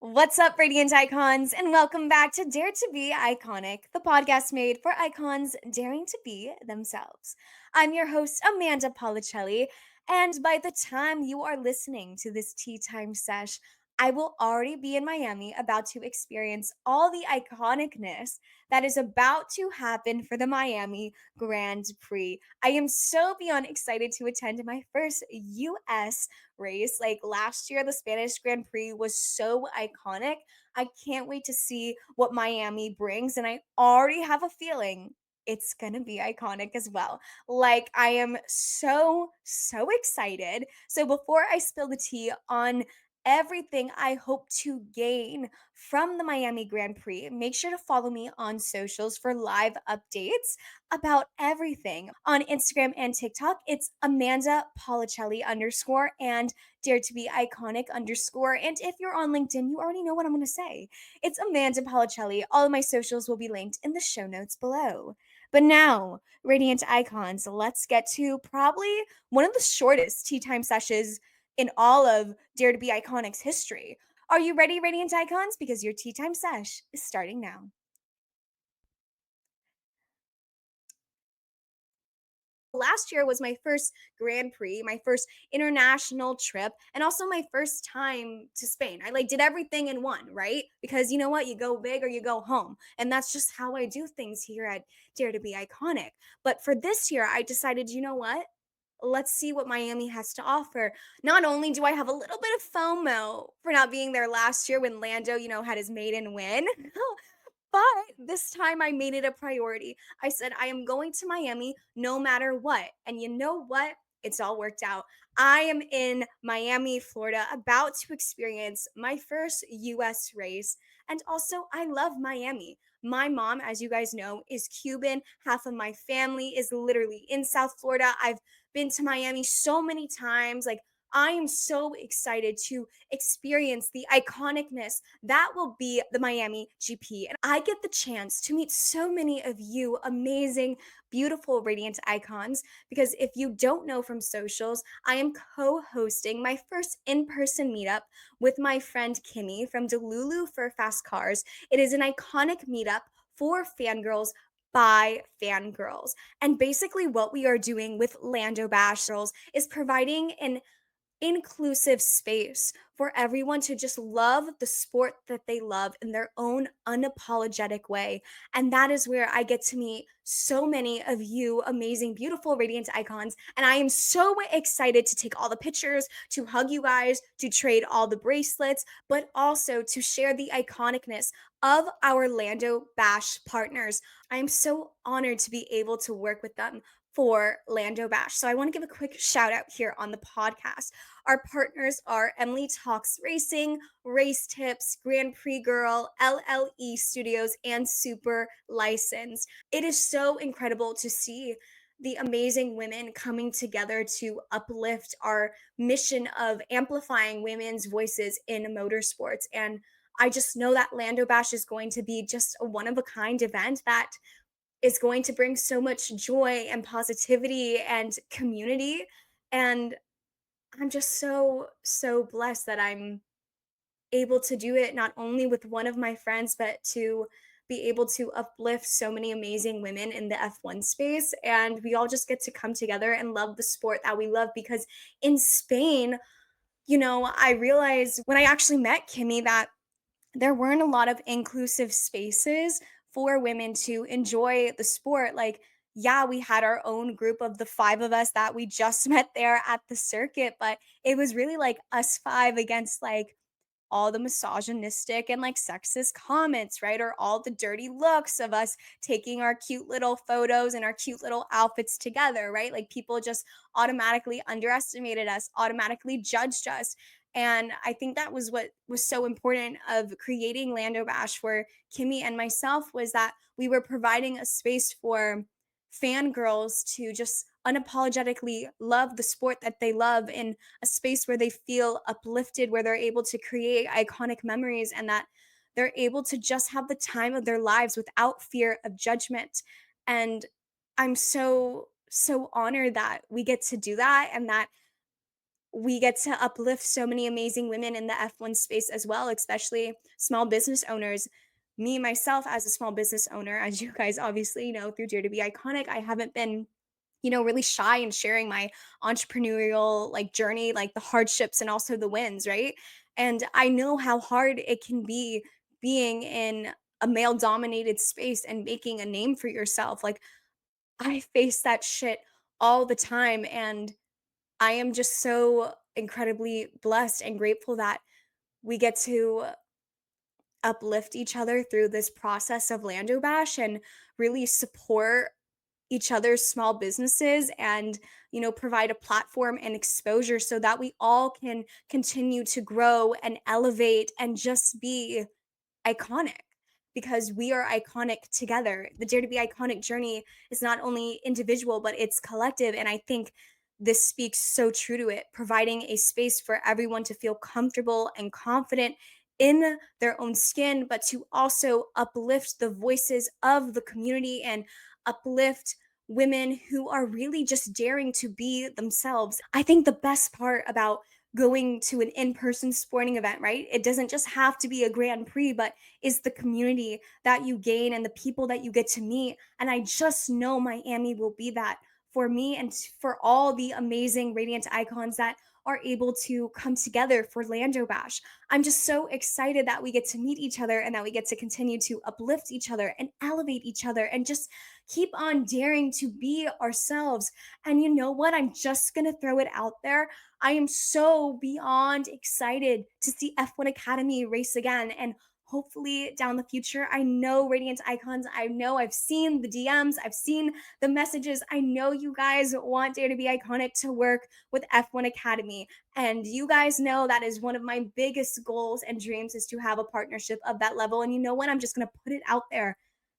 What's up, Radiant Icons, and welcome back to Dare to Be Iconic, the podcast made for icons daring to be themselves. I'm your host, Amanda Policelli, and by the time you are listening to this tea time sesh, I will already be in Miami about to experience all the iconicness that is about to happen for the Miami Grand Prix. I am so beyond excited to attend my first US race. Like last year, the Spanish Grand Prix was so iconic. I can't wait to see what Miami brings. And I already have a feeling it's going to be iconic as well. Like, I am so excited. So, before I spill the tea on everything I hope to gain from the Miami Grand Prix, make sure to follow me on socials for live updates about everything. On Instagram and TikTok, it's Amanda Policelli underscore and Dare to be iconic underscore. And if you're on LinkedIn, you already know what I'm going to say. It's Amanda Policelli. All of my socials will be linked in the show notes below. But now, Radiant Icons, let's get to probably one of the shortest tea time sessions in all of Dare to be Iconic's history. Are you ready, Radiant Icons? Because your tea time sesh is starting now. Last year was my first Grand Prix, my first international trip, and also my first time to Spain. I like did everything in one, right? Because you know what, you go big or you go home, and that's just how I do things here at Dare to be Iconic. But for this year, I decided, you know what? Let's see what Miami has to offer. Not only do I have a little bit of FOMO for not being there last year when Lando, had his maiden win, but this time I made it a priority. I said, I am going to Miami no matter what. And you know what? It's all worked out. I am in Miami, Florida, about to experience my first US race. And also, I love Miami. My mom, as you guys know, is Cuban. Half of my family is literally in South Florida. I've been to Miami so many times. Like, I am so excited to experience the iconicness that will be the Miami GP. And I get the chance to meet so many of you amazing, beautiful, radiant icons. Because if you don't know from socials, I am co hosting my first in person meetup with my friend Kimmy from Delulu for Fast Cars. It is an iconic meetup for fangirls by fangirls. And basically, what we are doing with Lando Bash Girls is providing an inclusive space for everyone to just love the sport that they love in their own unapologetic way. And that is where I get to meet so many of you amazing, beautiful, radiant icons. And I am so excited to take all the pictures, to hug you guys, to trade all the bracelets, but also to share the iconicness of our Lando Bash partners. I am so honored to be able to work with them for Lando Bash. So I want to give a quick shout out here on the podcast. Our partners are Emily Talks Racing, Race Tips, Grand Prix Girl, LLE Studios, and Super License. It is so incredible to see the amazing women coming together to uplift our mission of amplifying women's voices in motorsports. And I just know that Lando Bash is going to be just a one of a kind event that is going to bring so much joy and positivity and community. And I'm just so blessed that I'm able to do it not only with one of my friends, but to be able to uplift so many amazing women in the F1 space. And we all just get to come together and love the sport that we love because in Spain, I realized when I actually met Kimmy that there weren't a lot of inclusive spaces for women to enjoy the sport. Like, yeah, we had our own group of the five of us that we just met there at the circuit, but it was really like us five against like all the misogynistic and like sexist comments, right? Or all the dirty looks of us taking our cute little photos and our cute little outfits together, right? Like people just automatically underestimated us, automatically judged us. And I think that was what was so important of creating Lando Bash for Kimmy and myself was that we were providing a space for fangirls to just unapologetically love the sport that they love in a space where they feel uplifted, where they're able to create iconic memories and that they're able to just have the time of their lives without fear of judgment. And I'm so honored that we get to do that and that we get to uplift so many amazing women in the F1 space as well, especially small business owners. Me, myself, as a small business owner, as you guys obviously know through Dare to Be Iconic, I haven't been really shy in sharing my entrepreneurial like journey, like the hardships and also the wins, right? And I know how hard it can be being in a male dominated space and making a name for yourself. Like I face that shit all the time, and I am just so incredibly blessed and grateful that we get to uplift each other through this process of Lando Bash and really support each other's small businesses and provide a platform and exposure so that we all can continue to grow and elevate and just be iconic, because we are iconic together. The Dare to Be Iconic journey is not only individual, but it's collective. And I think this speaks so true to it, providing a space for everyone to feel comfortable and confident in their own skin, but to also uplift the voices of the community and uplift women who are really just daring to be themselves. I think the best part about going to an in-person sporting event, right? It doesn't just have to be a Grand Prix, but is the community that you gain and the people that you get to meet. And I just know Miami will be that for me and for all the amazing Radiant icons that are able to come together for Lando Bash. I'm just so excited that we get to meet each other and that we get to continue to uplift each other and elevate each other and just keep on daring to be ourselves. And you know what? I'm just going to throw it out there. I am so beyond excited to see F1 Academy race again. And hopefully down the future, I know Radiant Icons, I know I've seen the DMs, I've seen the messages. I know you guys want Dare to Be Iconic to work with F1 Academy. And you guys know that is one of my biggest goals and dreams, is to have a partnership of that level. And you know what? I'm just going to put it out there.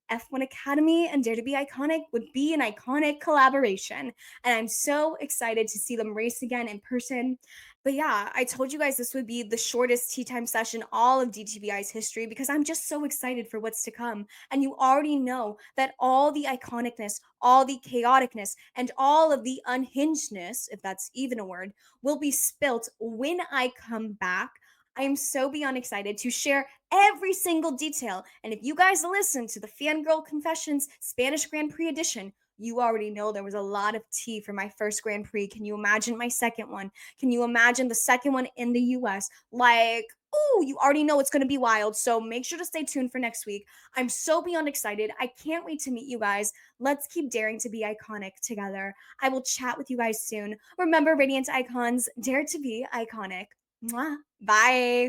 F1 Academy and Dare to Be Iconic would be an iconic collaboration. And I'm so excited to see them race again in person. But yeah, I told you guys this would be the shortest tea time session all of DTBI's history, because I'm just so excited for what's to come. And you already know that all the iconicness, all the chaoticness, and all of the unhingedness, if that's even a word, will be spilt when I come back. I am so beyond excited to share every single detail. And if you guys listen to the Fangirl Confessions Spanish Grand Prix edition, you already know there was a lot of tea for my first Grand Prix. Can you imagine my second one? Can you imagine the second one in the US? Like, oh, you already know it's going to be wild. So make sure to stay tuned for next week. I'm so beyond excited. I can't wait to meet you guys. Let's keep daring to be iconic together. I will chat with you guys soon. Remember, Radiant Icons, dare to be iconic. Mwah. Bye.